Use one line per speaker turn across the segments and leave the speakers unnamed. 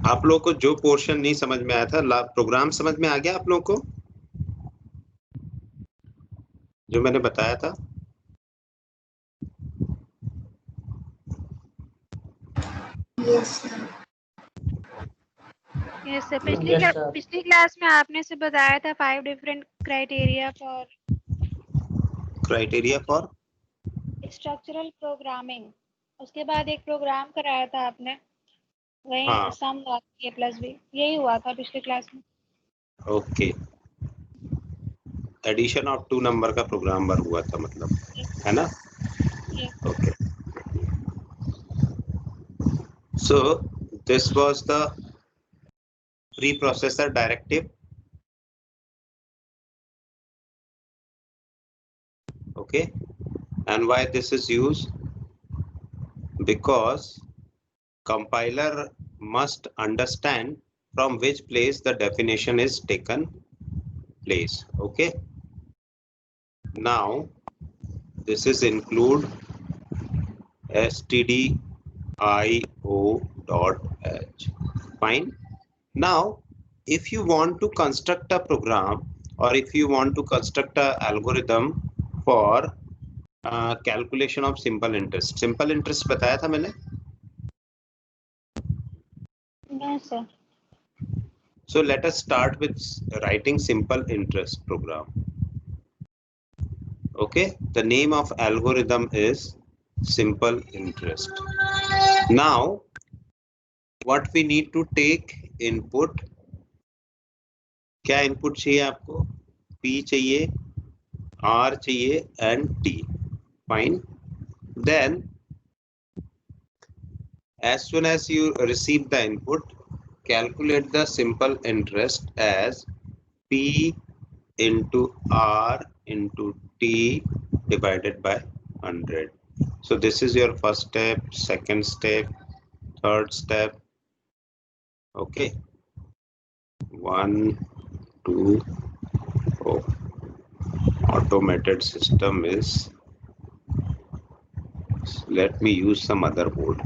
आप लोगों को जो पोर्शन नहीं समझ में आया था, प्रोग्राम समझ में आ गया आप लोगों को जो मैंने बताया था?
यस सर, पिछली क्लास में आपने से बताया था 5 different criteria for structural programming. उसके बाद एक प्रोग्राम कराया था आपने, वही
हाँ
सम ए प्लस बी, यही हुआ था पिछली क्लास में।
ओके, एडिशन ऑफ 2 नंबर का प्रोग्राम वर्क हुआ था मतलब, है ना? Okay, so this was the preprocessor directive. Okay, and why this is used? Because compiler must understand from which place the definition is taken place. Okay, now this is include stdio.h. Fine. Now if you want to construct a program or if you want to construct a algorithm for calculation of simple interest बताया था मैंने?
No sir.
So let us start with writing simple interest program. Okay, the name of algorithm is simple interest. Now what we need to take input, क्या input चाहिए आपको? P चाहिए, R चाहिए and T. Fine. Then as soon as you receive the input, calculate the simple interest as P into R into T divided by 100. So this is your first step, second step, third step. Okay, 1, 2, oh, automated system is, let me use some other board.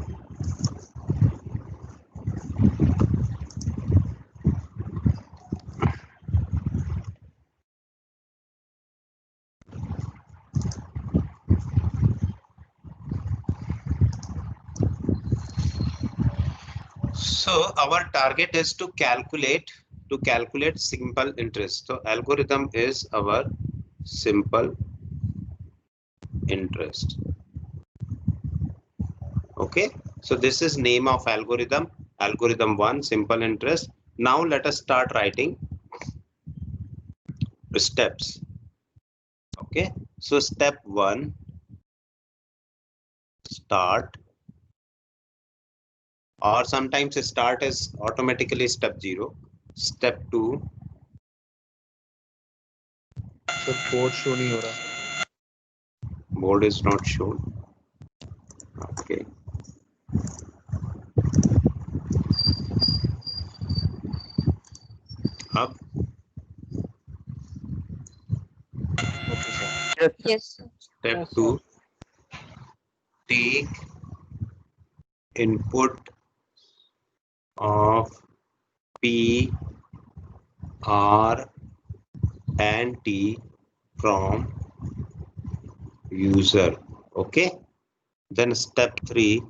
So our target is to calculate simple interest. So algorithm is our simple interest. Okay, so this is name of algorithm 1, simple interest. Now let us start writing steps. Okay, so step 1, start, or sometimes start is automatically step 0. Step 2,
sir board show नहीं हो रहा.
board is not shown. Okay, अब
okay sir.
Yes.
step 2, take input of P, R and T from user. Okay, then step 3,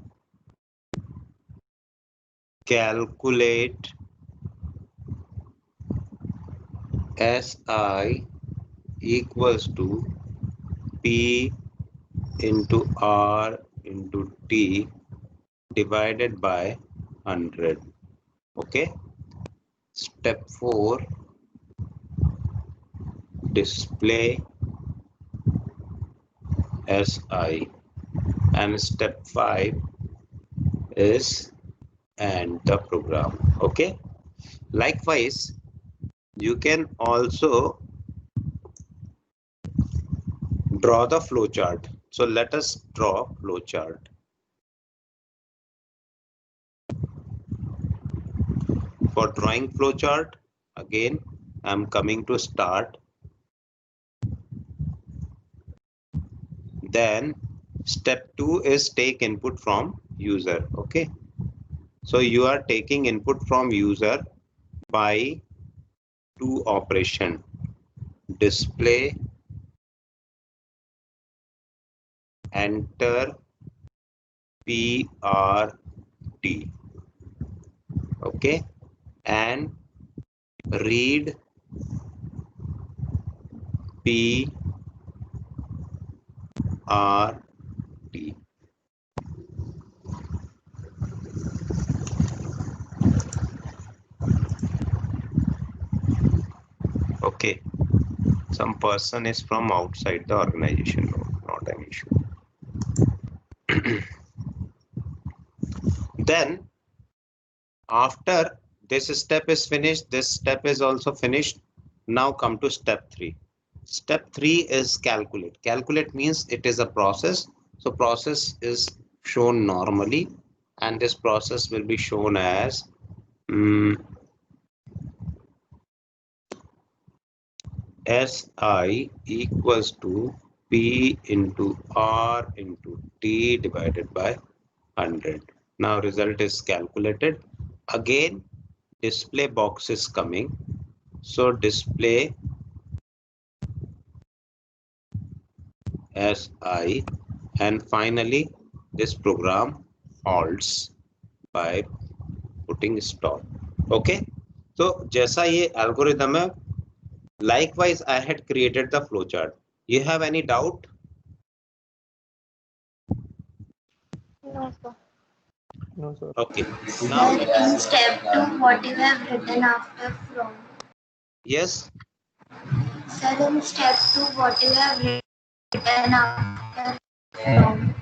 calculate SI equals to P into R into T divided by 100. Okay, step 4, display SI, and step 5 is end the program. Okay, likewise you can also draw the flow chart. So let us draw flow chart. For drawing flow chart, again I'm coming to start. Then step 2 is take input from user. Okay, So you are taking input from user by two operation, display, enter, PRT, okay, and read PRT. Okay, some person is from outside the organization, not an issue. Then after this step is finished, this step is also finished. Now come to step 3. Step 3 is calculate. Calculate means it is a process. So process is shown normally, and this process will be shown as SI equals to P into R into T divided by 100. Now result is calculated. Again, display box is coming. So display SI, and finally this program halts by putting stop. Okay. So जैसा ये algorithm है, likewise I had created the flowchart. You have any doubt?
No, sir.
No, sir.
Okay.
Sir,
Now
in step 2, what you have written after from?
yes.
Sir, in step 2, what you have written after from?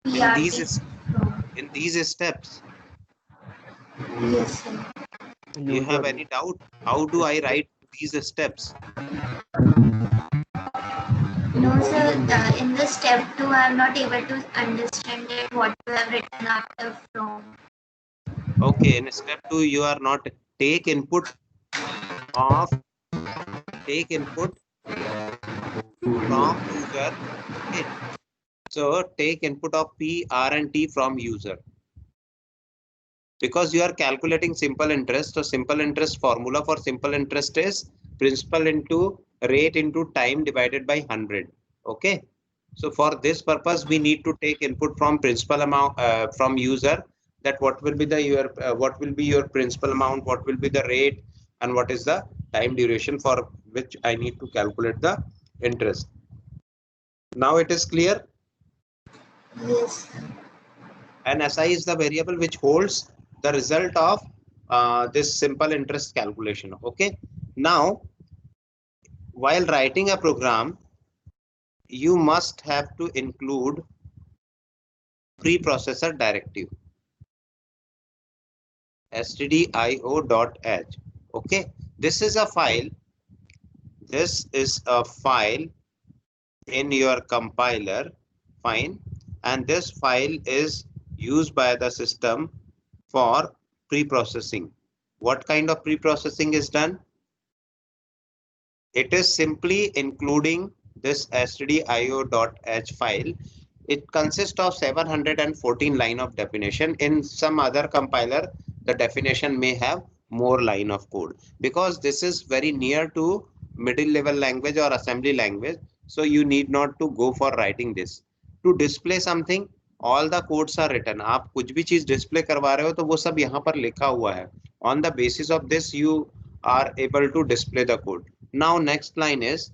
PRT from.
In these steps,
Yes, sir.
you have
User.
any doubt? How do I write these steps?
No, sir, in the step 2, I am not able to understand it, what you have written after from.
Okay, in step 2, you are not take input from user. Okay. So take input of P, R, and T from user. Because you are calculating simple interest, so simple interest formula for simple interest is principal into rate into time divided by 100. Okay. So for this purpose, we need to take input from principal amount from user. That what will be the your principal amount, what will be the rate, and what is the time duration for which I need to calculate the interest. Now it is clear.
Yes, sir.
And SI is the variable which holds the result of this simple interest calculation. Okay. Now, while writing a program, you must have to include preprocessor directive stdio.h. Okay. This is a file. This is a file in your compiler. Fine. And this file is used by the system for pre-processing. What kind of pre-processing is done? It is simply including this stdio.h file. It consists of 714 line of definition. In some other compiler, the definition may have more line of code because this is very near to middle level language or assembly language. So you need not to go for writing this. To display something, all the codes are written. आप कुछ भी चीज display करवा रहे हो तो वो सब यहाँ पर लिखा हुआ है. On the basis of this, you are able to display the code. Now next line is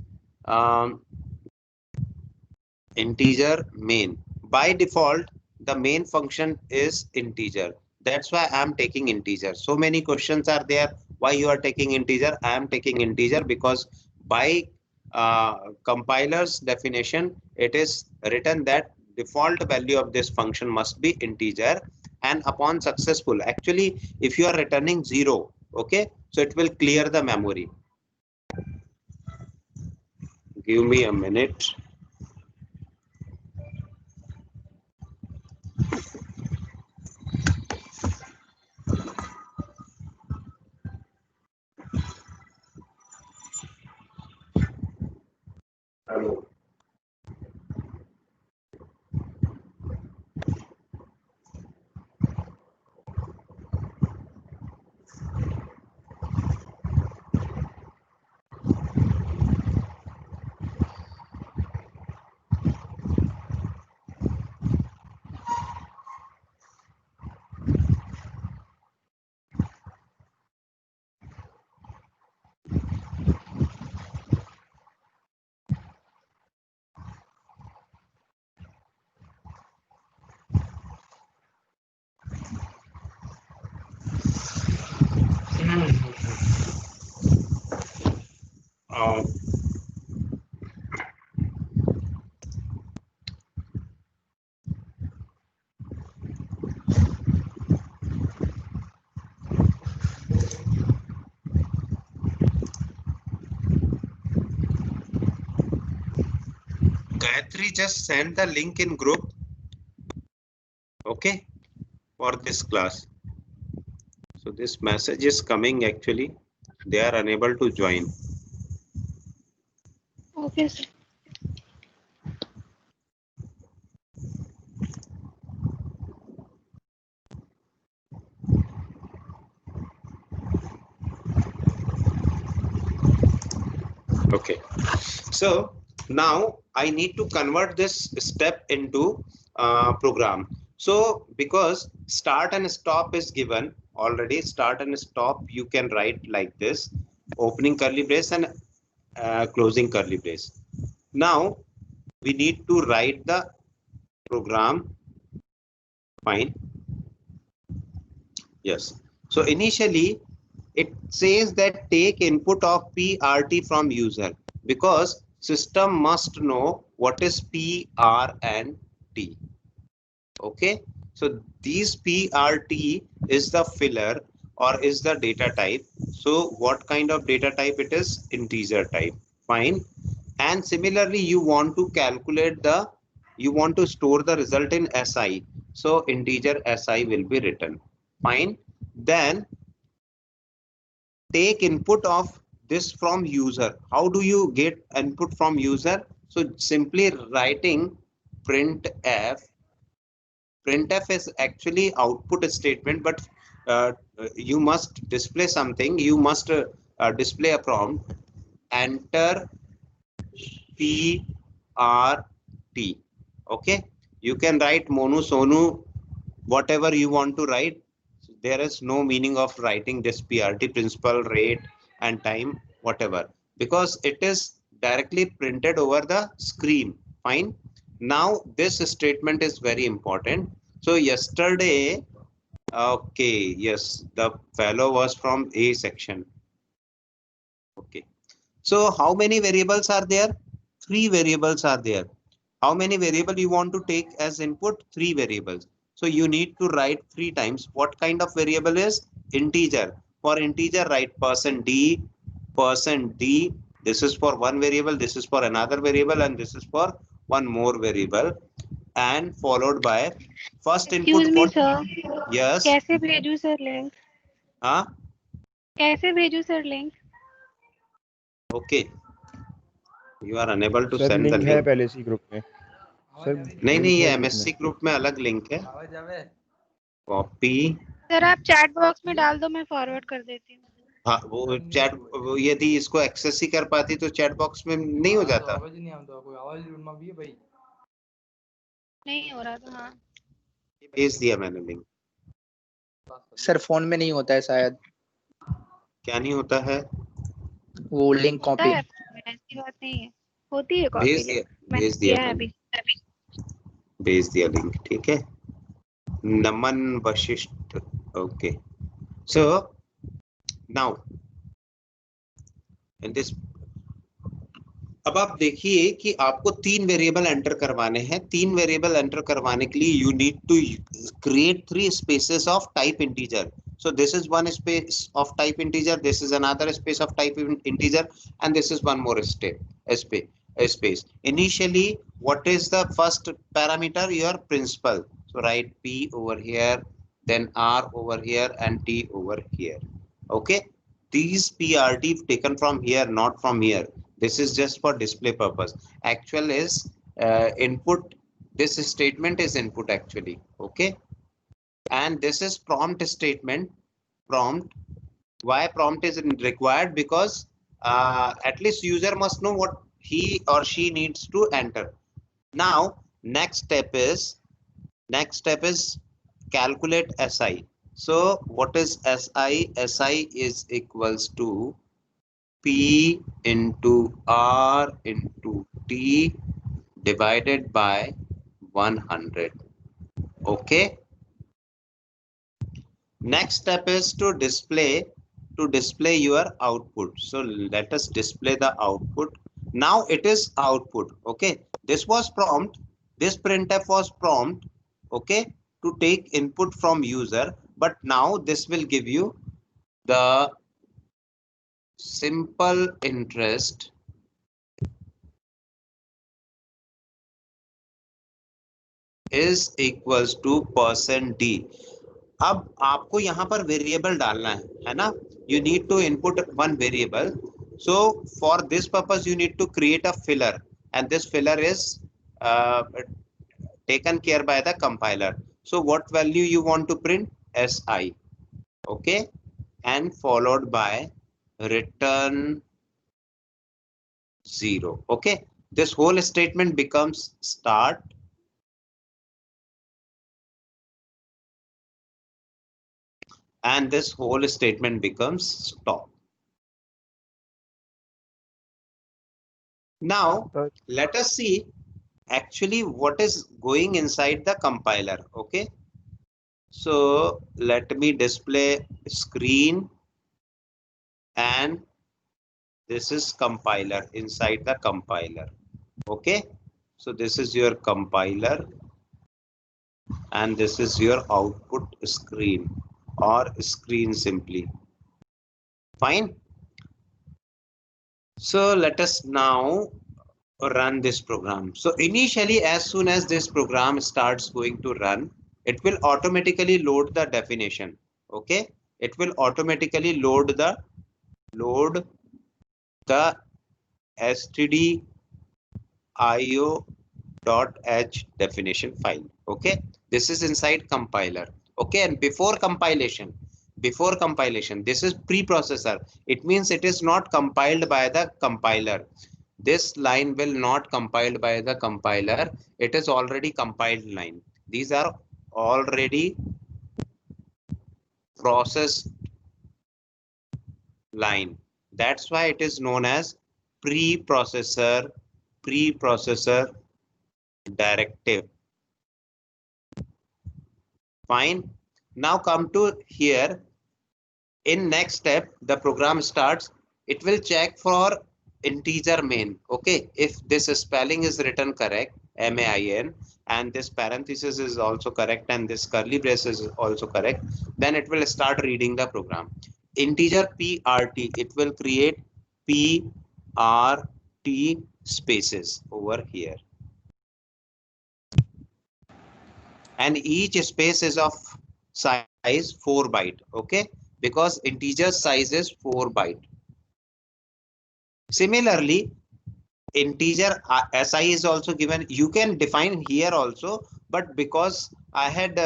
integer main. By default, the main function is integer. That's why I am taking integer. So many questions are there. Why you are taking integer? I am taking integer because by compiler's definition, it is written that default value of this function must be integer, and upon successful, actually if you are returning 0, okay, so it will clear the memory. Give me a minute. Hello. Gayatri just send the link in group, okay, for this class. So this message is coming, actually they are unable to join.
Okay, sir.
Okay, so now I need to convert this step into program. So because start and stop is given already, start and stop you can write like this, opening curly brace and closing curly brace. Now we need to write the program. Fine. Yes. So initially it says that take input of PRT from user, because system must know what is P, R and T. Okay. So these PRT is the filler or is the data type. So what kind of data type it is? Integer type. Fine. And similarly you want to calculate the, you want to store the result in SI. So integer SI will be written. Fine. Then take input of this from user. How do you get input from user? So simply writing printf. Printf is actually output statement, but you must display something. You must display a prompt. Enter P R T. Okay. You can write Monu, Sonu, whatever you want to write. There is no meaning of writing this PRT, principal, rate and time, whatever, because it is directly printed over the screen. Fine. Now this statement is very important. So yesterday, okay, yes, the fellow was from A section. Okay. So how many variables are there? 3 variables are there. How many variable you want to take as input? 3 variables. So you need to write 3 times. What kind of variable is? Integer. For integer, write %d, %d. This is for one variable, this is for another variable, and this is for one more variable. And followed by first input.
Excuse me,
What?
sir.
Yes.
कैसे भेजूं sir link?
Huh?
कैसे भेजूं sir link?
Okay. You are unable to
sir
send the
link है
link.
पहले सी group में sir
नहीं नहीं, ये MSC ग्रुप में अलग लिंक है. कॉपी.
सर आप चैट बॉक्स में डाल दो, मैं फॉरवर्ड कर देती हूँ.
हाँ वो चैट, यदि इसको एक्सेस ही कर पाती तो चैट बॉक्स में नहीं हो जाता.
नहीं हो रहा था. हाँ
भेज दिया मैंने लिंक.
सर फोन में नहीं होता है शायद,
क्या नहीं होता है?
वो लिंक
होता
कॉपी.
है, ऐसी बात नहीं है, होती है कॉपी.
भेज दिया
है अभी.
भेज दिया लिंक. ठीक है. Naman Vashishtha. Okay. So now in this, अब आप देखिए कि आपको 3 वेरिएबल एंटर करवाने हैं. 3 वेरिएबल एंटर करवाने के लिए you need to create 3 spaces of type integer. So this is one space of type integer, this is another space of type integer, and this is one more space. Initially, what is the first parameter? Your principal. So write P over here, then R over here, and T over here. Okay. These PRT taken from here, not from here. This is just for display purpose. Actual is input. This statement is input actually. Okay. And this is prompt statement. Prompt. Why prompt is required? Because at least user must know what he or she needs to enter. Now next step is calculate SI. So what is SI? SI is equals to P into R into T divided by 100. Okay. Next step is to display to display your output. So let us display the output. Now it is output. Okay, this was prompt. This printf was prompt. Okay, to take input from user, but now this will give you the simple interest is equals to %d. अब आपको यहाँ पर variable डालना है ना? You need to input one variable. So for this purpose you need to create a filler, and this filler is taken care by the compiler. So what value you want to print? Si. Okay, and followed by return 0. Okay, this whole statement becomes start, and this whole statement becomes stop. Now let us see actually what is going inside the compiler. Okay, so let me display screen, and this is compiler inside the compiler. Okay, so this is your compiler, and this is your output screen or screen simply. Fine. So let us now run this program. So initially, as soon as this program starts going to run, it will automatically load the definition. Okay, it will automatically load the stdio.h definition file. Okay, this is inside compiler. Okay, and before compilation, this is preprocessor. It means it is not compiled by the compiler. This line will not compiled by the compiler. It is already compiled line. These are already processed line. That's why it is known as preprocessor directive. Fine. Now come to here. In next step, the program starts. It will check for integer main. Okay, if this spelling is written correct, MAIN, and this parenthesis is also correct, and this curly brace is also correct, then it will start reading the program. Integer PRT, it will create PRT spaces over here, and each space is of size 4 byte. Okay, because integer size is 4 byte. Similarly, integer SI is also given. You can define here also, but because I had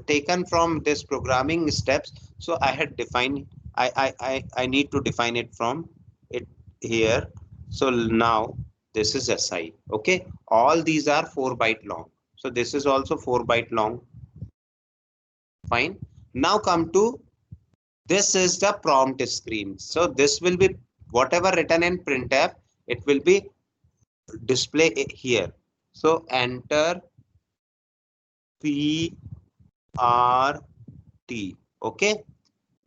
taken from this programming steps, so I had defined. I need to define it from it here. So now this is SI. Okay, all these are 4 byte long. So this is also 4 byte long. Fine. Now come to this is the prompt screen. So this will be whatever written in printf, it will be display here. So enter PRT. Okay,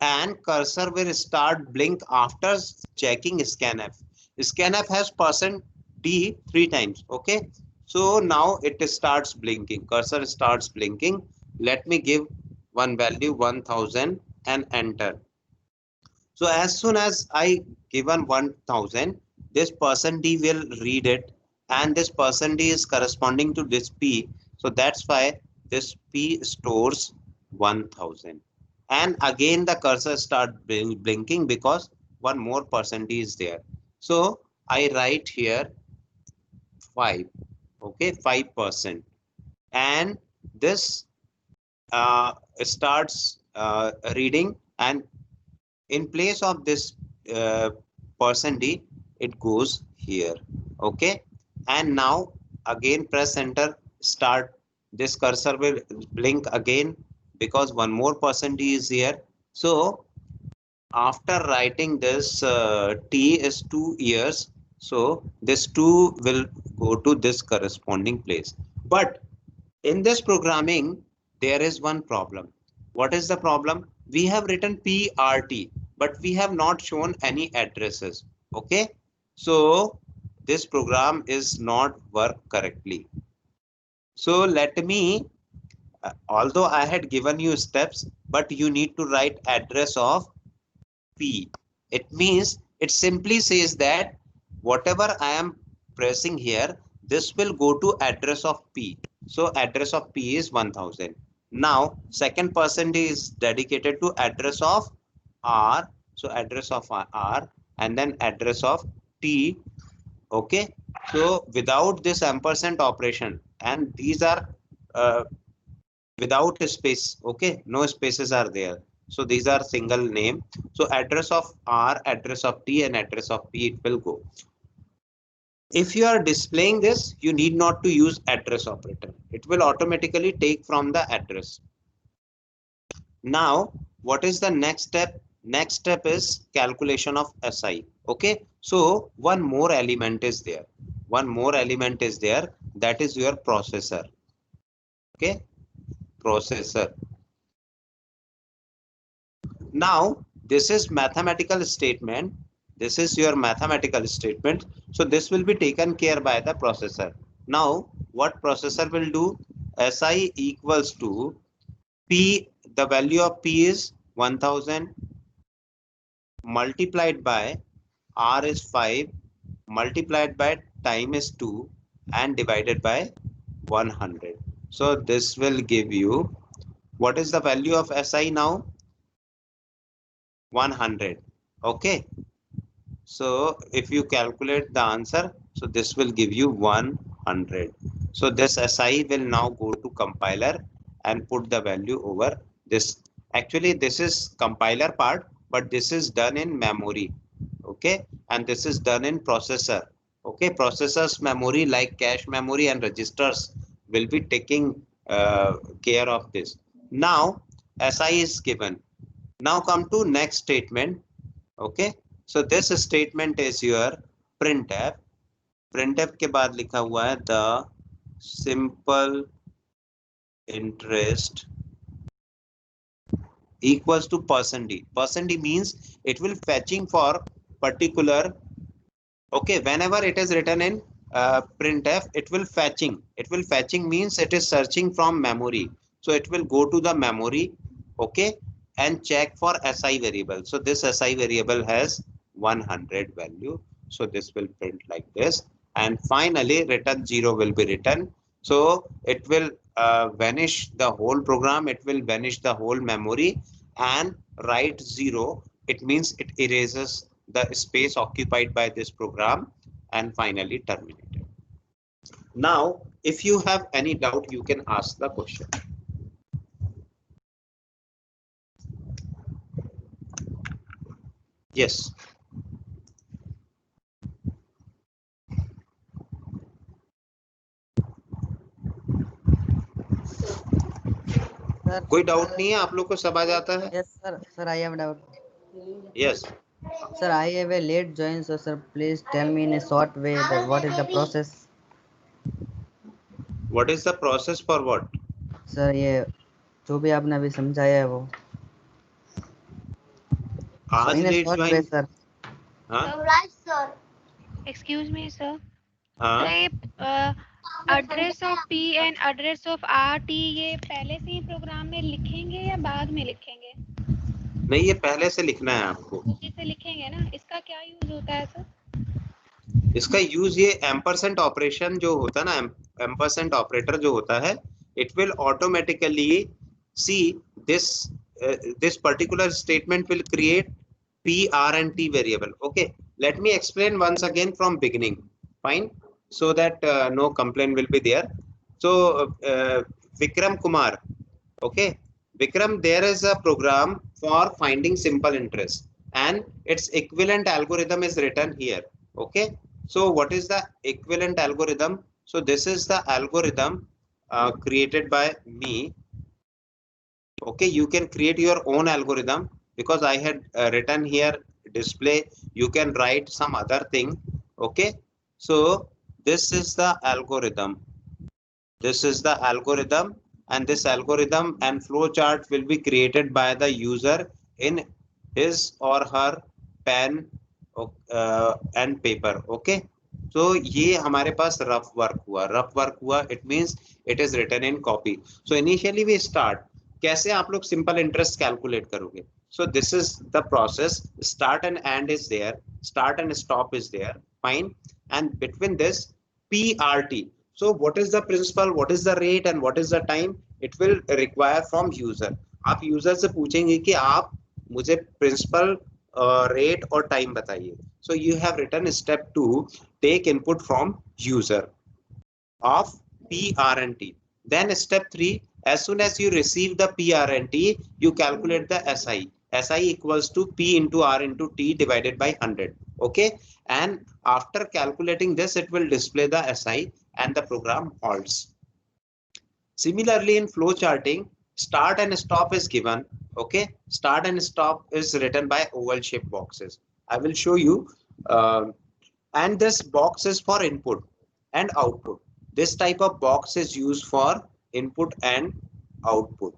and cursor will start blink after checking scanf. Scanf has %d 3 times. Okay, so now it starts blinking. Cursor starts blinking. Let me give one value 1000 and enter. So as soon as I given 1000, this %d will read it, and this %d is corresponding to this p. So that's why this p stores 1000. And again the cursor start blinking because one more %d is there. So I write here 5. Okay, 5%, and this starts reading, and in place of this %d, it goes here. Okay, and now again press enter, start. This cursor will blink again because one more %d is here. So after writing this t is 2 years, so this 2 will go to this corresponding place. But in this programming there is one problem. What is the problem? We have written PRT, but we have not shown any addresses. Okay, so this program is not work correctly. So let me, although I had given you steps, but you need to write address of P. It means it simply says that whatever I am pressing here, this will go to address of P. So address of P is 1000. Now second percent is dedicated to address of R. So address of R and then address of T. Okay. So without this ampersand operation, and these are without a space. Okay, no spaces are there. So these are single name. So address of R, address of T, and address of P, it will go. If you are displaying this, you need not to use address operator. It will automatically take from the address. Now, what is the next step? Next step is calculation of SI. Okay, so one more element is there. One more element is there. That is your processor. Okay, processor. Now, this is mathematical statement. This is your mathematical statement. So this will be taken care by the processor. Now, what processor will do? SI equals to P, the value of P is 1000 multiplied by R is 5 multiplied by time is 2 and divided by 100. So this will give you, what is the value of SI now? 100. Okay. So if you calculate the answer, so this will give you 100. So this SI will now go to compiler and put the value over this. Actually, this is compiler part, but this is done in memory. Okay, and this is done in processor. Okay, processors memory like cache memory and registers will be taking care of this. Now SI is given. Now come to next statement. Okay, so this statement is your printf. Printf के बाद लिखा हुआ है the simple interest equals to %d. %d means it will fetching for particular. Okay, whenever it is written in printf, it will fetching. It will fetching means it is searching from memory. So it will go to the memory. Okay, and check for SI variable. So this SI variable has 100 value. So this will print like this. And finally return 0 will be written. So it will vanish the whole program. It will vanish the whole memory and write 0. It means it erases the space occupied by this program and finally terminated. Now, if you have any doubt, you can ask the question. Yes. कोई doubt नहीं है, आप लोग को सब आ जाता है?
Yes, sir. Sir, I have a doubt.
Yes.
Sir, I have a late join, so sir, please tell me in a short way that what is the process.
What is the process for what?
Sir, ये जो भी आपने अभी समझाया है वो.
आज
in a
let
short way,
join.
sir.
हाँ.
Right, sir.
Excuse me, sir.
हाँ.
Address of P and address of RT ये पहले से ही प्रोग्राम में लिखेंगे या बाद में लिखेंगे?
नहीं, ये पहले से लिखना है आपको.
उसी से लिखेंगे ना. इसका क्या यूज होता है सर?
इसका यूज ये एम्परसेंट ऑपरेशन जो होता है ना, एम्परसेंट ऑपरेटर जो होता है, it will automatically see this particular statement will create P, R and T variable. Okay, let me explain once again from beginning. Fine, so that no complaint will be there. So Vikram Kumar, okay, Vikram, there is a program for finding simple interest and its equivalent algorithm is written here. Okay, so what is the equivalent algorithm? So this is the algorithm created by me. Okay, you can create your own algorithm because I had written here display. You can write some other thing. Okay, so this is the algorithm. This is the algorithm, and this algorithm and flow chart will be created by the user in his or her pen and paper. Okay, so ये हमारे पास rough work हुआ. It means it is written in copy. So initially we start. कैसे आप लोग simple interest calculate करोगे? So this is the process. Start and end is there. Start and stop is there. Fine. And between this PRT. So what is the principal? What is the rate? And what is the time? It will require from user. आप user से पूछेंगे कि आप मुझे principal, rate और time बताइए. So you have written step 2. Take input from user of PRNT. Then step 3. As soon as you receive the PRNT, you calculate the SI. SI equals to P into R into T divided by 100. Okay. And after calculating this, it will display the SI and the program halts. Similarly, in flow charting, start and stop is given. Okay. Start and stop is written by oval shaped boxes. I will show you. And this box is for input and output. This type of box is used for input and output.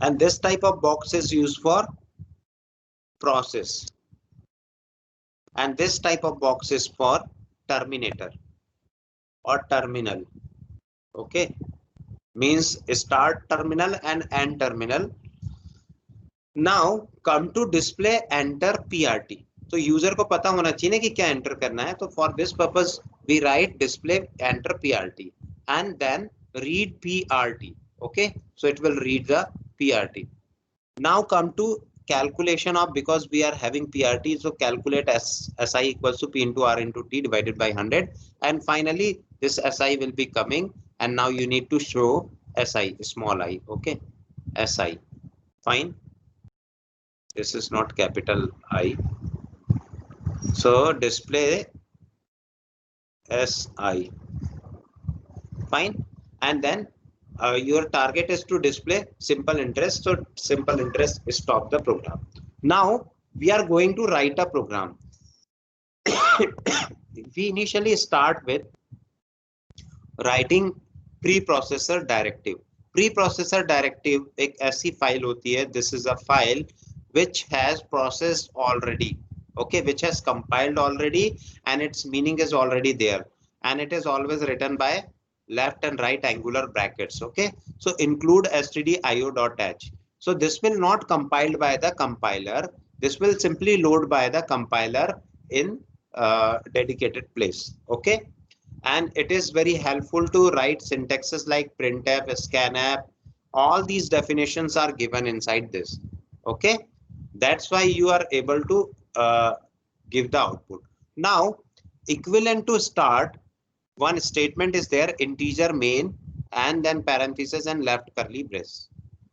And this type of box is used for process. And this type of box is for terminator or terminal. Okay, means start terminal and end terminal. Now come to display enter PRT. तो user को पता होना चाहिए कि क्या enter करना है. तो for this purpose we write display enter PRT and then read PRT. Okay, so it will read the PRT. Now come to calculation of, because we are having PRT, so calculate SI equals to P into R into T divided by 100, and finally this SI will be coming, and now you need to show SI small I. Okay, SI. Fine. This is not capital I. So display SI. Fine. And then your target is to display simple interest. So simple interest stop the program. Now we are going to write a program. We initially start with writing preprocessor directive. Preprocessor directive एक ऐसी file होती है. This is a file which has processed already. Okay, which has compiled already, and its meaning is already there, and it is always written by left and right angular brackets. Okay, so include stdio.h. So this will not compiled by the compiler. This will simply load by the compiler in dedicated place. Okay, and it is very helpful to write syntaxes like printf, scanf. All these definitions are given inside this. Okay, that's why you are able to give the output. Now equivalent to start, one statement is there, integer main, and then parenthesis and left curly brace.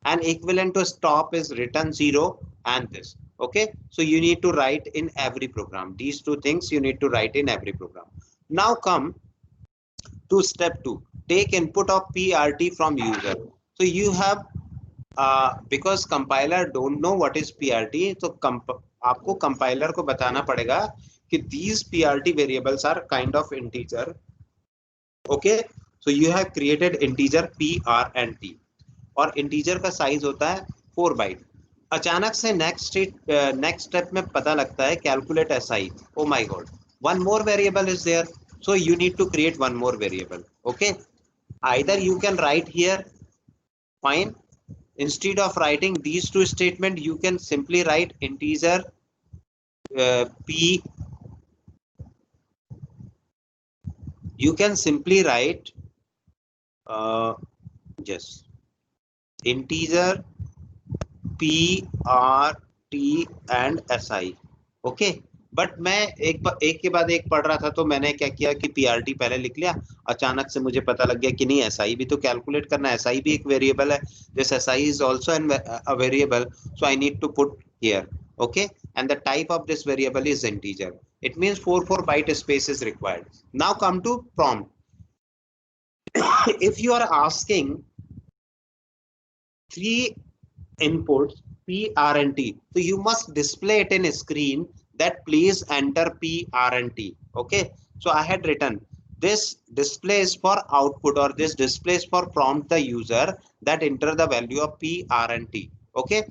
And equivalent to stop is return 0 and this. Okay, so you need to write in every program. These two things you need to write in every program. Now come to step 2. Take input of PRT from user. So you have because compiler don't know what is PRT, so आपको compiler को बताना पड़ेगा कि these PRT variables are kind of integer. Okay, so you have created integer P, R and T, और integer का size होता है 4 byte. अचानक से next step में पता लगता है calculate SI. Oh my god, one more variable is there, so you need to create one more variable. Okay, either you can write here, fine. Instead of writing these two statements, you can simply write integer P. You can simply write just integer P, R, T and SI. Okay, but मैं एक के बाद एक पढ़ रहा था, तो मैंने क्या किया कि PRT पहले लिख लिया. अचानक से मुझे पता लग गया कि नहीं, SI भी तो कैलकुलेट करना है. SI भी एक वेरिएबल है. This SI is also a variable, so I need to put here. Okay, and the type of this variable is integer. It means 4 byte space is required. Now come to prompt. If you are asking 3 inputs P, R and T, so you must display it in a screen that please enter P, R and T. Okay, so I had written this display is for output, or this display is for prompt the user that enter the value of P, R and T. Okay,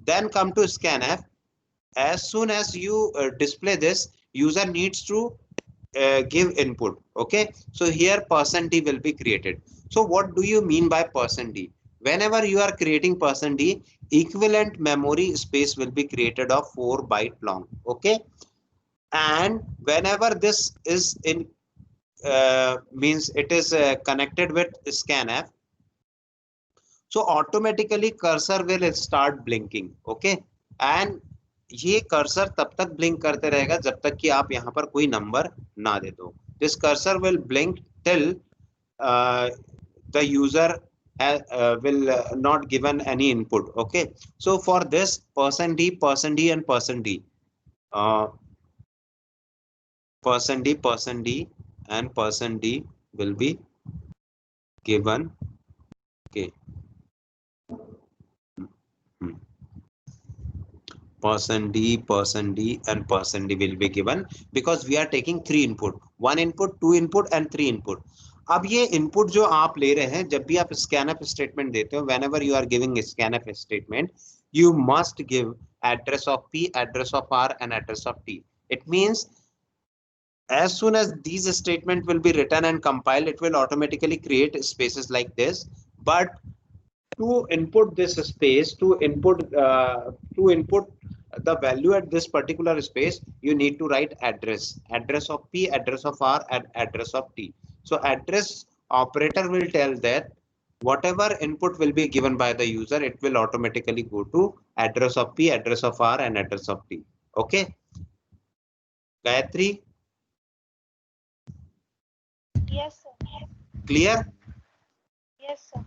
Then come to scanf. As soon as you display this, user needs to give input. Okay, so here %d will be created. So what do you mean by %d? Whenever you are creating %d, equivalent memory space will be created of 4 byte long. Okay, and whenever this is in means it is connected with scanf, so automatically cursor will start blinking. Okay, and ये cursor तब तक blink करते रहेगा जब तक कि आप यहाँ पर कोई नंबर ना दे दो. This cursor will blink till the user will not given any input. Okay, so for this %d, %d and %d, %d and %d will be given. Okay. %d, %d and %d will be given because we are taking 3 input, 1 input, 2 input and 3 input. अब ये input जो आप ले रहे हैं, जब भी आप scanf statement देते हो, whenever you are giving a scanf statement, you must give address of P, address of R and address of T. It means as soon as these statement will be written and compiled, it will automatically create spaces like this. But to input this space, to input the value at this particular space, you need to write address of P, address of R and address of T. So address operator will tell that whatever input will be given by the user, it will automatically go to address of P, address of R and address of T. Okay, Gayatri?
Yes, sir.
Clear?
Yes, sir.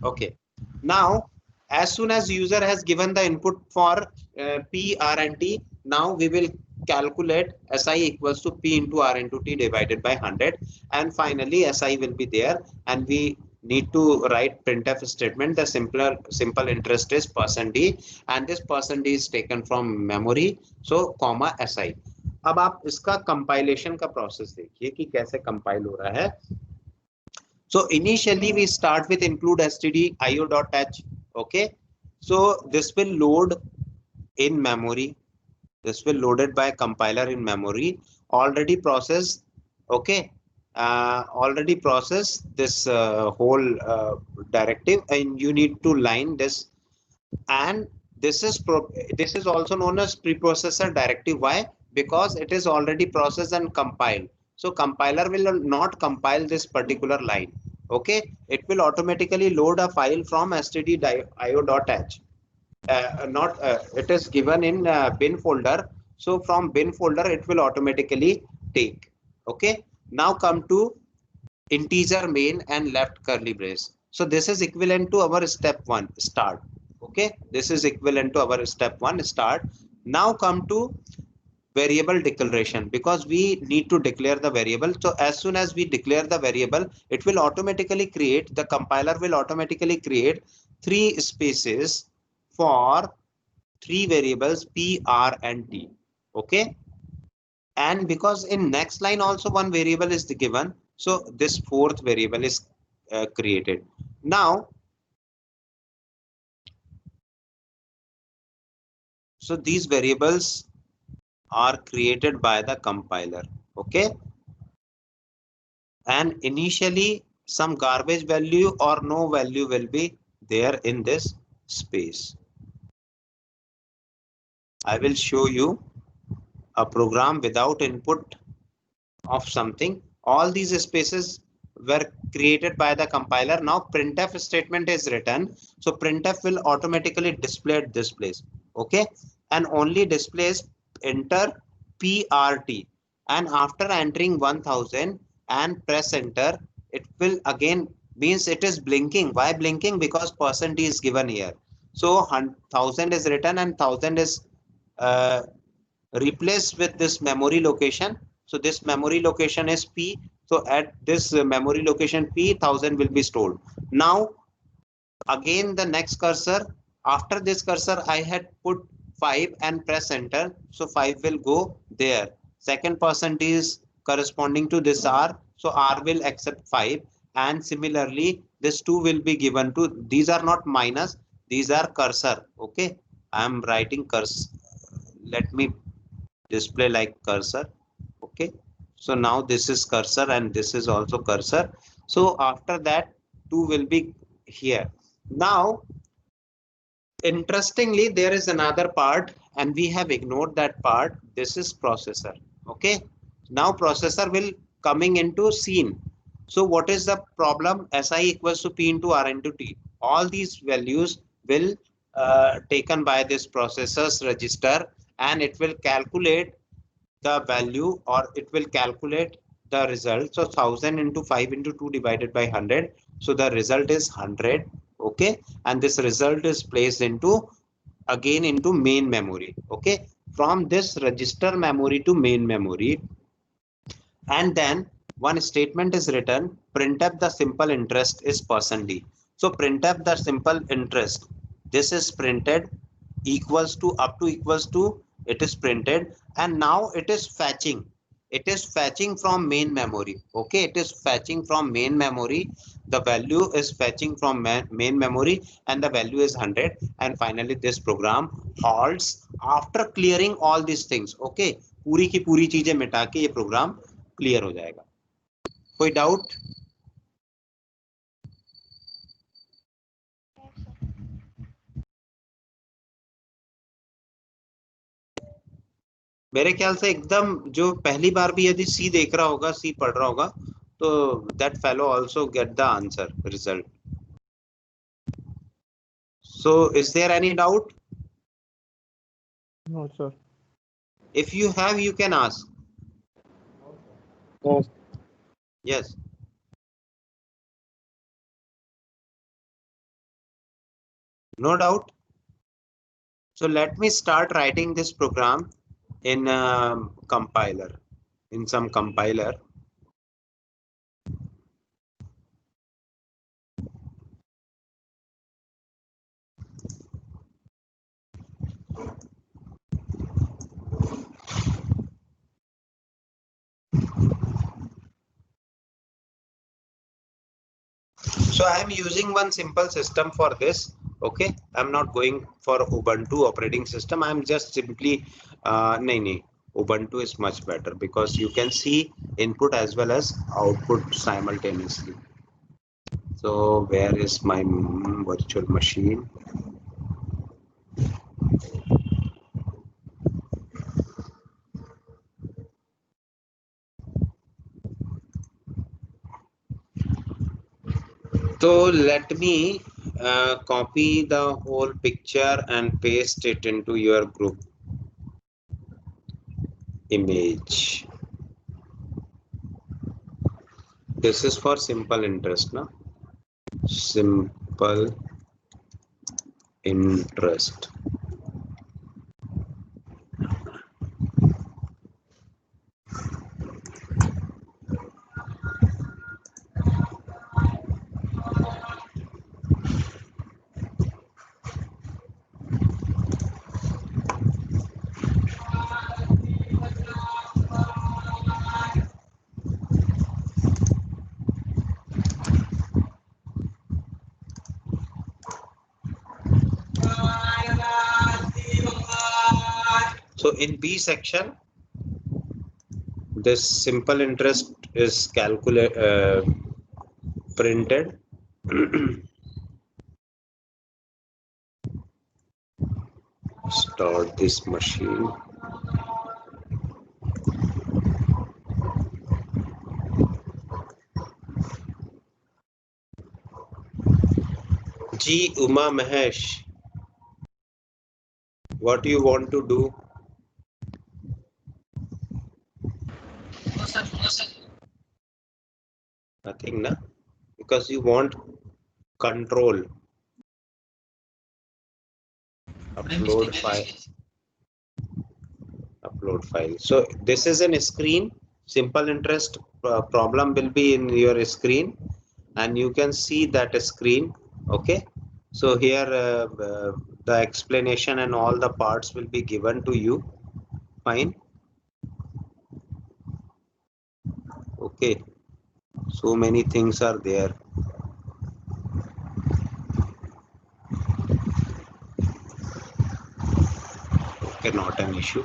Okay. Now, as soon as user has given the input for P, R and T, now we will calculate SI equals to P into R into T divided by 100. And finally, SI will be there. And we need to write printf statement. The simple interest is %d. And this %d is taken from memory. So, comma SI. अब आप इसका compilation का process देखिए कि कैसे compile हो रहा है. So initially we start with include std io.h. Okay, so this will load in memory. This will loaded by compiler in memory. Already processed. Okay, already processed this whole directive, and you need to line this. And this is also known as preprocessor directive. Why? Because it is already processed and compiled. So compiler will not compile this particular line. Okay, it will automatically load a file from std.io.h. It is given in bin folder. So from bin folder, it will automatically take. Okay, now come to integer main and left curly brace. So this is equivalent to our step 1 start. Okay, this is equivalent to our step 1 start. Now come to variable declaration, because we need to declare the variable. So as soon as we declare the variable, it will automatically create, the compiler will automatically create 3 spaces for 3 variables P, R and T. Okay, and because in next line also 1 variable is given, so this 4th variable is created. Now, so these variables are created by the compiler. Okay, and initially some garbage value or no value will be there in this space. I will show you a program without input of something. All these spaces were created by the compiler. Now printf statement is written, so printf will automatically display at this place. Okay, and only displays enter PRT, and after entering 1000 and press enter, it will again means it is blinking. Why blinking? Because %d is given here. So 1000 is written and 1000 is replaced with this memory location. So this memory location is P. So at this memory location P, 1000 will be stored. Now again the next cursor, after this cursor I had put 5 and press enter, so 5 will go there. Second % is corresponding to this R, so R will accept 5, and similarly this 2 will be given to, these are not minus, these are cursor. Okay, I am writing cursor. Let me display like cursor. Okay, so now this is cursor and this is also cursor. So after that 2 will be here. Now interestingly, there is another part and we have ignored that part. This is processor. Okay, now processor will coming into scene. So what is the problem? Si equals to P into R into T. All these values will taken by this processor's register, and it will calculate the value, or it will calculate the result. So 1000 into 5 into 2 divided by 100. So the result is 100. Okay, and this result is placed into again into main memory. Okay, from this register memory to main memory, and then one statement is written, printf the simple interest is %d. So printf the simple interest, this is printed, equals to up to equals to, it is printed, and now it is fetching. It is fetching from main memory. Okay, it is fetching from main memory. The value is fetching from main memory and the value is 100. And finally this program halts after clearing all these things. Okay, पूरी की पूरी चीजें मिटा के ये programme clear हो जाएगा. कोई डाउट? मेरे ख्याल से एकदम जो पहली बार भी यदि सी देख रहा होगा, सी पढ़ रहा होगा, तो that fellow also get the answer result. So is there any doubt?
No, sir.
If you have you can ask.
No.
Yes. No doubt. So let me start writing this program in compiler, in some compiler. So I am using one simple system for this. Okay, I'm not going for Ubuntu operating system. I'm just simply Ubuntu is much better because you can see input as well as output simultaneously. So where is my virtual machine? So let me copy the whole picture and paste it into your group image. This is for simple interest, no? Simple interest. So in B section, this simple interest is printed. Start this machine. G. Uma Mahesh, what do you want to do? Nothing, na? Because you want control. Upload file. Upload file. So this is an screen. Simple interest problem will be in your screen, and you can see that screen. Okay. So here the explanation and all the parts will be given to you. Fine. Okay. So many things are there. Okay, not an issue.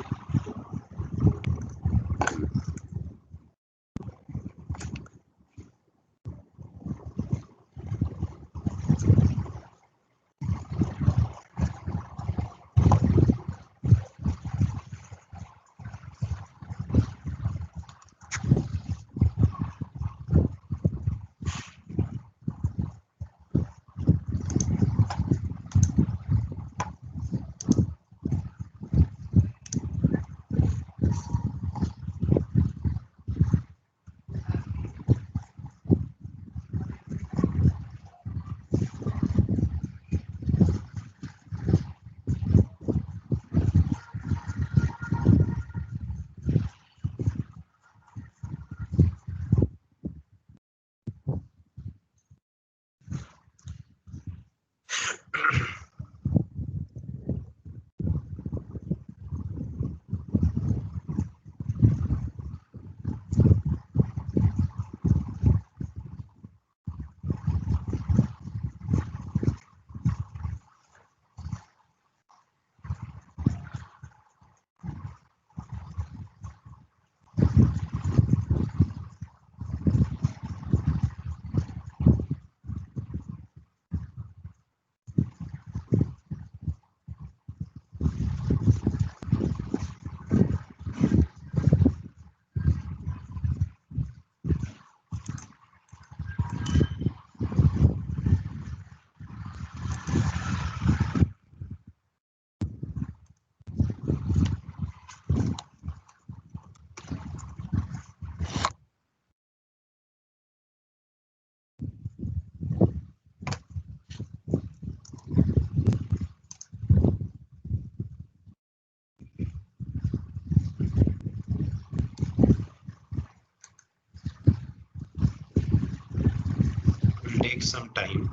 Will take some time.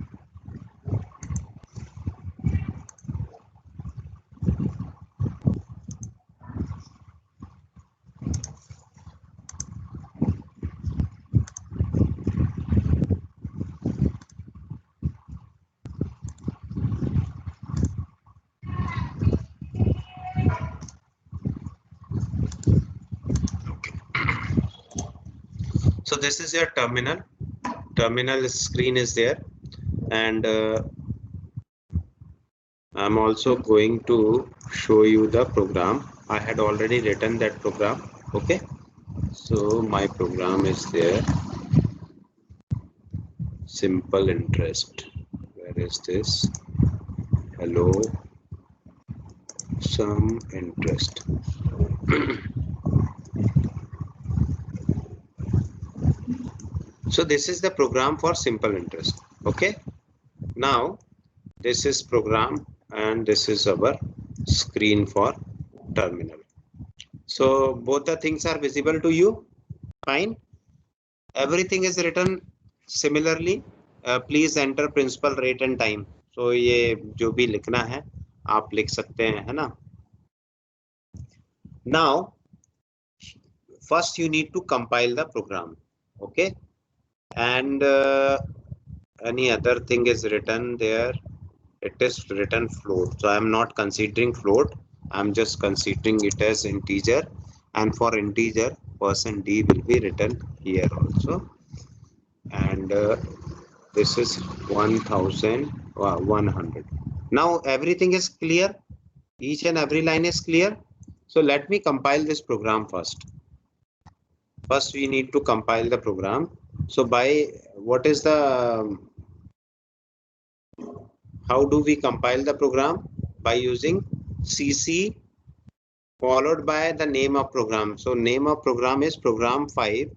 So this is your terminal. Terminal screen is there, and I'm also going to show you the program. I had already written that program. Okay, so my program is there. Simple interest. Where is this? Hello, some interest. So this is the program for simple interest. Okay, now this is program and this is our screen for terminal. So both the things are visible to you. Fine. Everything is written similarly. Please enter principal, rate and time. So ये जो भी लिखना है आप लिख सकते हैं, है ना? Now first you need to compile the program. Okay, and any other thing is written there. It is written float, so I am not considering float. I am just considering it as integer, and for integer %d will be written here also, and this is 1100. Now everything is clear, each and every line is clear. So let me compile this program first. First we need to compile the program. So by what is the how do we compile the program? By using cc followed by the name of program. So name of program is program 5.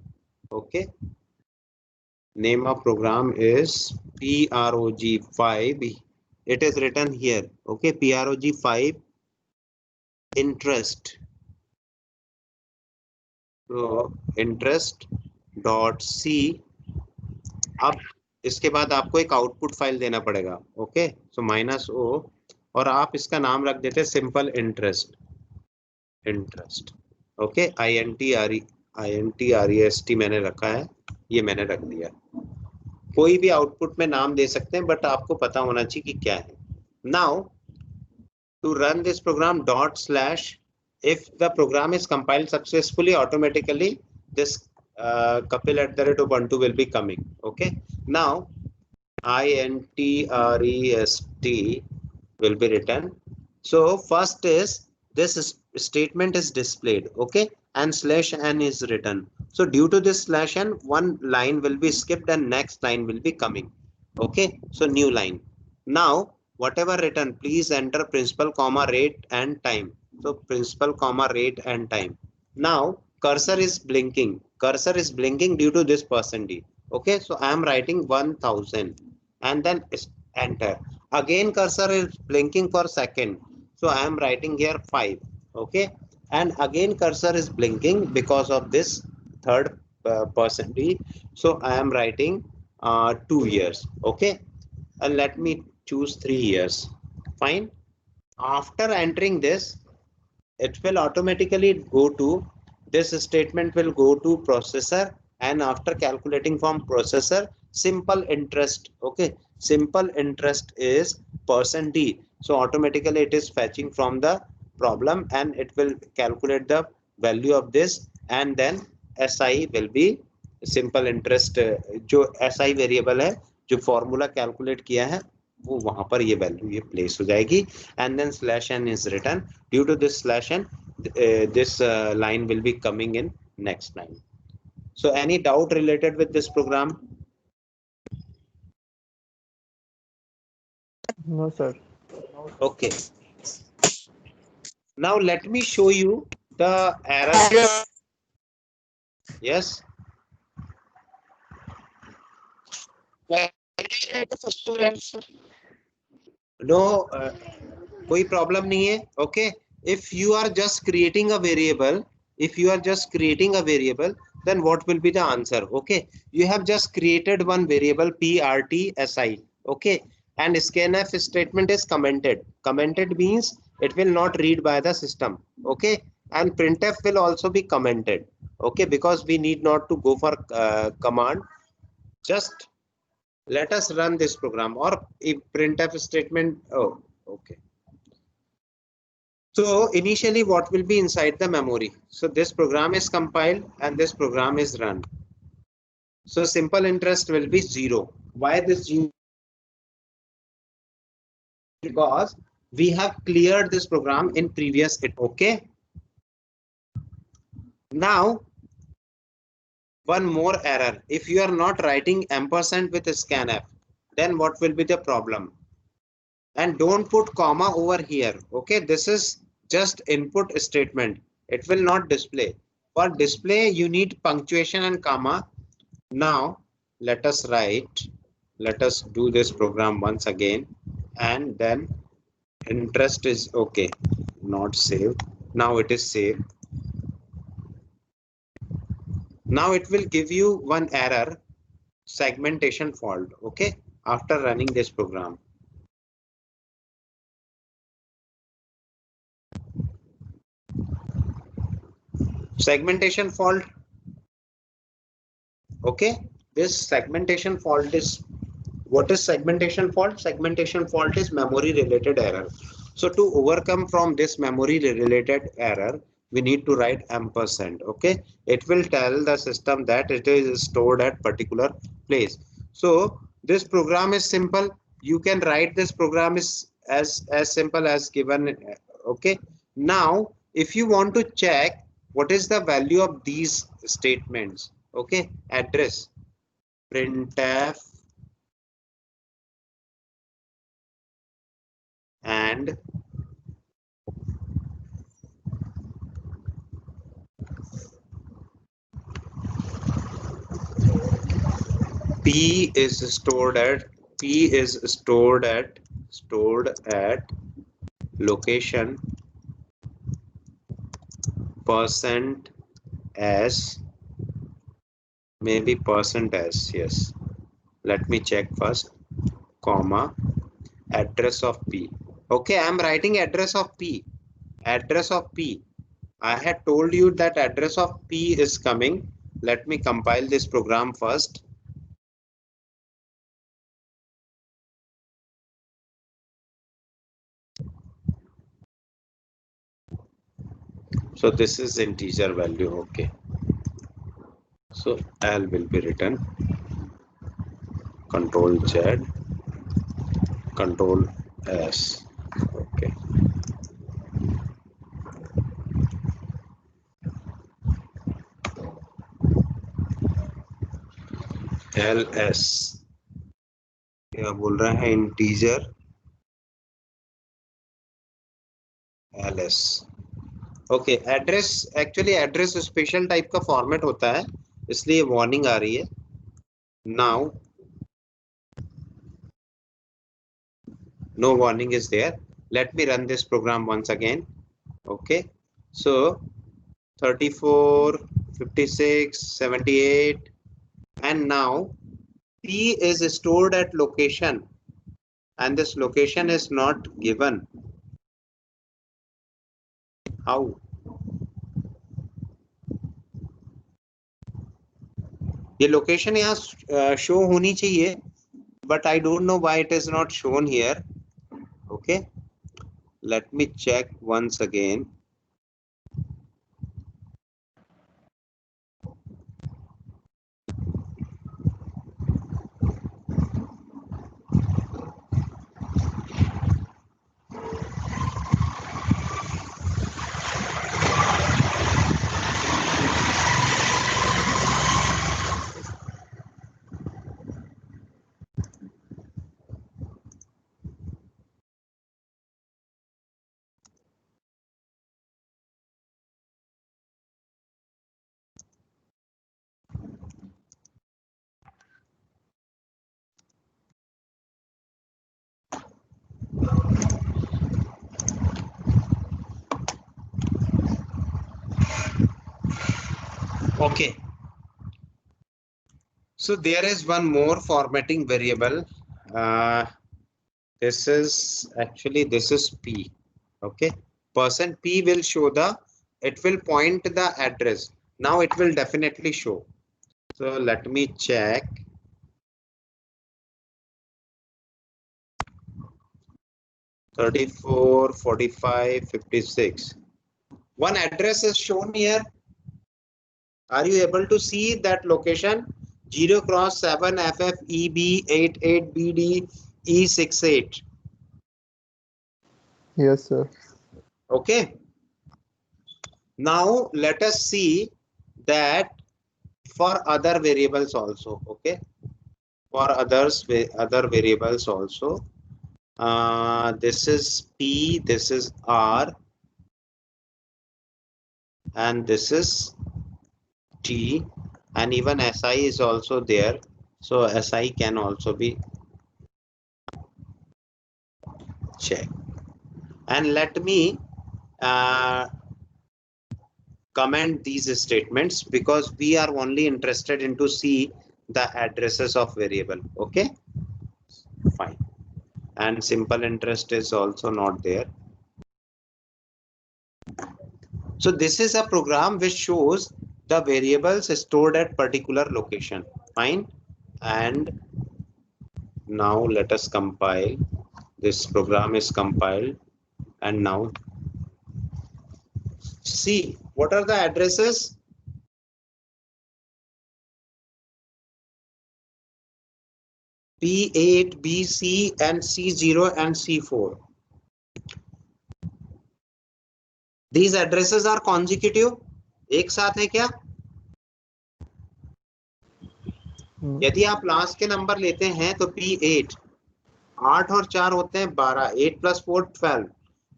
Okay, name of program is prog5. It is written here. Okay, prog5 interest. So interest dot c. अब इसके बाद आपको एक output file देना पड़ेगा. Okay, सो -o और आप इसका नाम रख देते हैं simple interest. Interest. Okay, INTREST मैंने रखा है, ये मैंने रख दिया. कोई भी आउटपुट में नाम दे सकते हैं, बट आपको पता होना चाहिए कि क्या है. Now to run this program dot slash. If the program is compiled successfully, automatically this kapil@ubuntu will be coming. Okay, now INTREST will be written. So first is this statement is displayed, okay, and slash n is written. So due to this slash n, one line will be skipped and next line will be coming. Okay, so new line. Now whatever written, please enter principal comma rate and time. So principal comma rate and time. Now cursor is blinking. Cursor is blinking due to this %d. Okay, so I am writing 1000 and then enter. Again cursor is blinking for second, so I am writing here 5. Okay, and again cursor is blinking because of this third %d, so I am writing 2 years. Okay, and let me choose 3 years. Fine. After entering this, it will automatically go to this statement, will go to processor, and after calculating from processor, simple interest. Okay, simple interest is %d, so automatically it is fetching from the problem and it will calculate the value of this, and then SI will be simple interest. जो SI variable है, जो formula calculate किया है, वो वहां पर ये value ये प्लेस हो जाएगी, and then slash n is written. Due to this slash n, this line will be coming in next line. So any doubt related with this program?
No, sir.
Okay. Now let me show you the error. Yes. No, कोई problem नहीं है. Okay. If you are just creating a variable, then what will be the answer? Okay, you have just created one variable PRTSI. Okay, and scanf statement is commented. Commented means it will not read by the system. Okay, and printf will also be commented. Okay, because we need not to go for command. Just let us run this program, or if printf statement. Oh, okay. So initially what will be inside the memory? So this program is compiled and this program is run. So simple interest will be 0. Why this 0? Because we have cleared this program in previous. Okay. Now one more error. If you are not writing ampersand with scanf, then what will be the problem? And don't put comma over here. Okay, this is just input statement. It will not display. For display, you need punctuation and comma. Now let us do this program once again, and then interest is okay, not saved. Now it is saved. Now it will give you one error, segmentation fault. Okay, after running this program. Segmentation fault. Okay, this segmentation fault is, what is segmentation fault? Segmentation fault is memory related error. So to overcome from this memory related error, we need to write ampersand. Okay, it will tell the system that it is stored at particular place. So this program is simple. You can write this program is as simple as given. Okay, now if you want to check what is the value of these statements, okay, address, printf, and P is stored at location %s, maybe %s, yes. Let me check first, comma, address of P. Okay, I am writing address of P. Address of P. I had told you that address of P is coming. Let me compile this program first. So this is integer value. Okay. So L will be written Control Z, Control S. Okay. LS क्या बोल रहा है integer LS. Okay address actually address special type का format होता है इसलिए warning आ रही है. Now no warning is there. Let me run this program once again. Okay, so 34, 56, 78, and now P is stored at location and this location is not given. How? ये location यहाँ show होनी चाहिए, but I don't know why it is not shown here. Okay, let me check once again. Okay, so there is one more formatting variable. This is P. Okay, percent %P will show it will point the address. Now it will definitely show. So let me check. $34, $45, $56. One address is shown here. Are you able to see that location? 0x7 FFEB88BD E68.
Yes, sir.
Okay. Now let us see that for other variables also. Okay. For other variables also. This is P, this is R, and this is T, and even SI is also there. So SI can also be checked. And let me comment these statements because we are only interested in to see the addresses of variable. Okay, fine. And simple interest is also not there. So this is a program which shows the variables stored at particular location. Fine. And now let us compile. This program is compiled. And now see what are the addresses. P8, BC, and C0 and C4. These addresses are consecutive. एक साथ है क्या? यदि आप last के number लेते हैं तो P8 8 और 4 होते हैं 12, 8 plus 4 12,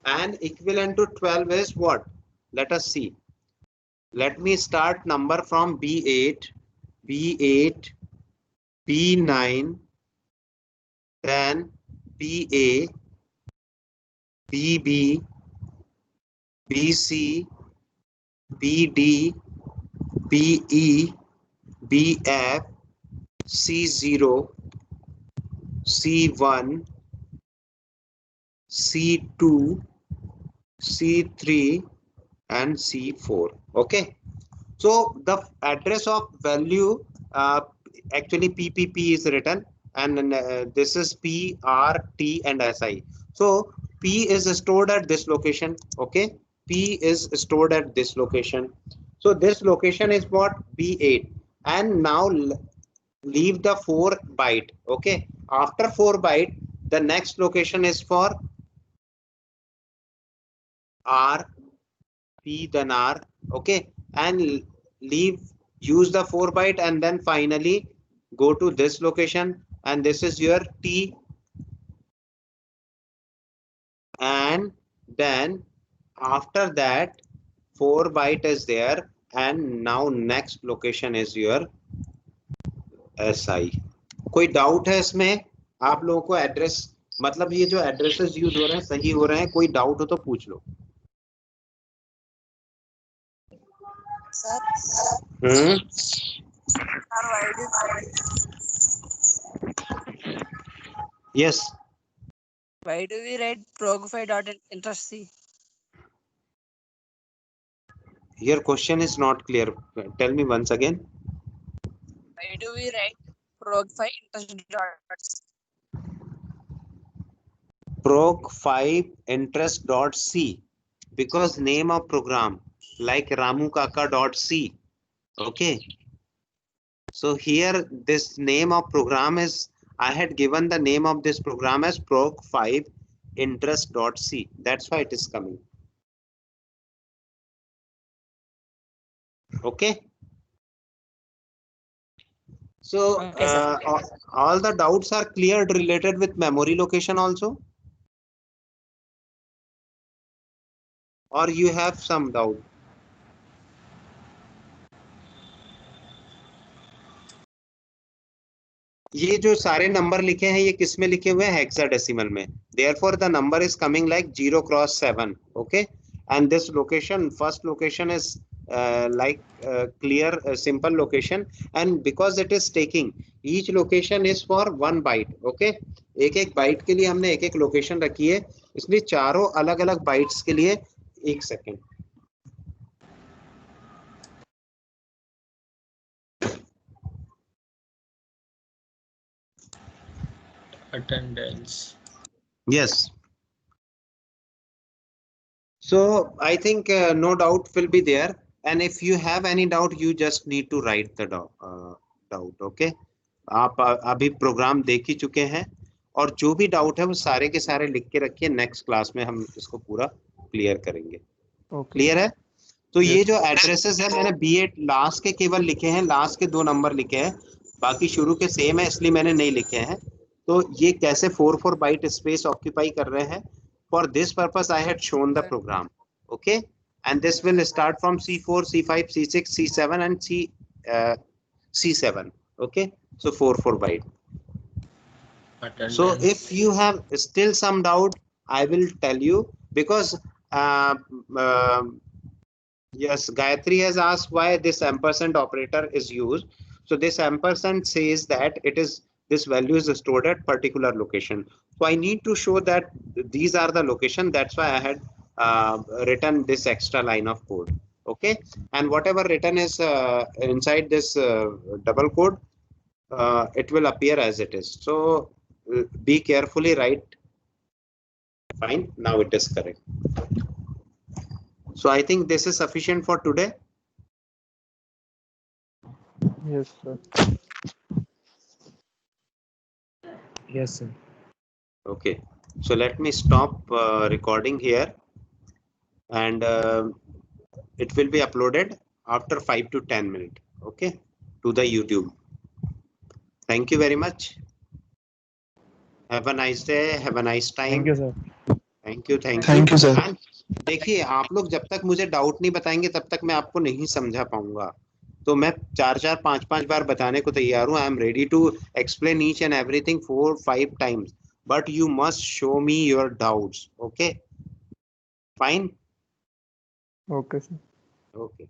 and equivalent to 12 is what? Let us see. Let me start number from B8, B8, B9, then BA, BB, BC, BD, BE, BF, C0, C1, C2, C3, and C4. Okay, so the address of value actually PPP is written, and this is P, R, T, and SI. So P is stored at this location. Okay, P is stored at this location. So this location is what? B8. And now leave the 4 byte. Okay. After 4 byte, the next location is for R, P, then R. Okay. And use the 4 byte and then finally go to this location. And this is your T. And then after that 4 byte is there, and now next location is your SI. कोई doubt है इसमें? आप लोगों को address, मतलब ये जो addresses use हो रहे हैं सही हो रहे हैं? कोई डाउट हो तो पूछ लो। Yes.
Why do we write prog5.interest?
Your question is not clear. Tell me once again.
Why do we write prog5interest?
Prog5 interest.c, because name of program like ramukaka.c. Okay. So here this name of program is, I had given the name of this program as prog5 interest.c. That's why it is coming. Okay. So
Okay,
all the doubts are cleared related with memory location also, or you have some doubt? ये जो सारे number लिखे हैं ये किस में लिखे हुए हैं? हेक्साडेसिमल में. Therefore the number is coming like 0 cross 7. Okay. And this location, first location is like clear simple location, and because it is taking, each location is for 1 byte. Okay. एक एक बाइट के लिए हमने एक एक location रखी है, इसलिए चारों अलग अलग बाइट्स के लिए. एक second.
Attendance.
Yes. So I think no doubt will be there, and if you have any doubt, you just need to write the doubt. Okay. आप अभी प्रोग्राम देख ही चुके हैं, और जो भी डाउट है वो सारे के सारे लिख के रखिए. नेक्स्ट क्लास में हम इसको पूरा क्लियर करेंगे. क्लियर है? तो ये जो एड्रेसेस है मैंने B8 लास्ट के केवल लिखे हैं, लास्ट के 2 नंबर लिखे हैं, बाकी शुरू के सेम है इसलिए मैंने नहीं लिखे हैं. तो ये कैसे 4 बाइट स्पेस ऑक्यूपाई कर रहे हैं? For this purpose I had shown the program. Okay. And this will start from C4, C5, C6, C7 and C7. Okay. So 4 byte.
Attendance.
So if you have still some doubt, I will tell you, because yes, Gayatri has asked why this ampersand operator is used. So this ampersand says that it is, this value is stored at particular location. So I need to show that these are the location. That's why I had written this extra line of code. Okay. And whatever written is inside this double code, it will appear as it is. So be carefully write. Fine. Now it is correct. So I think this is sufficient for today.
Yes, sir. Yes, sir.
Okay. So let me stop recording here, and it will be uploaded after 5 to 10 minutes. Okay. To the YouTube. Thank you very much. Have a nice day. Have a nice time.
Thank you, sir.
Thank you. Thank
Thank you, sir.
And देखिए, आप लोग जब तक मुझे doubt नहीं बताएंगे तब तक मैं आपको नहीं समझा पाऊंगा. तो मैं 4-4, 5-5 बार बताने को तैयार हूँ. I am ready to explain each and everything 4-5 times, but you must show me your doubts. Okay. Fine.
Okay, sir.
Okay.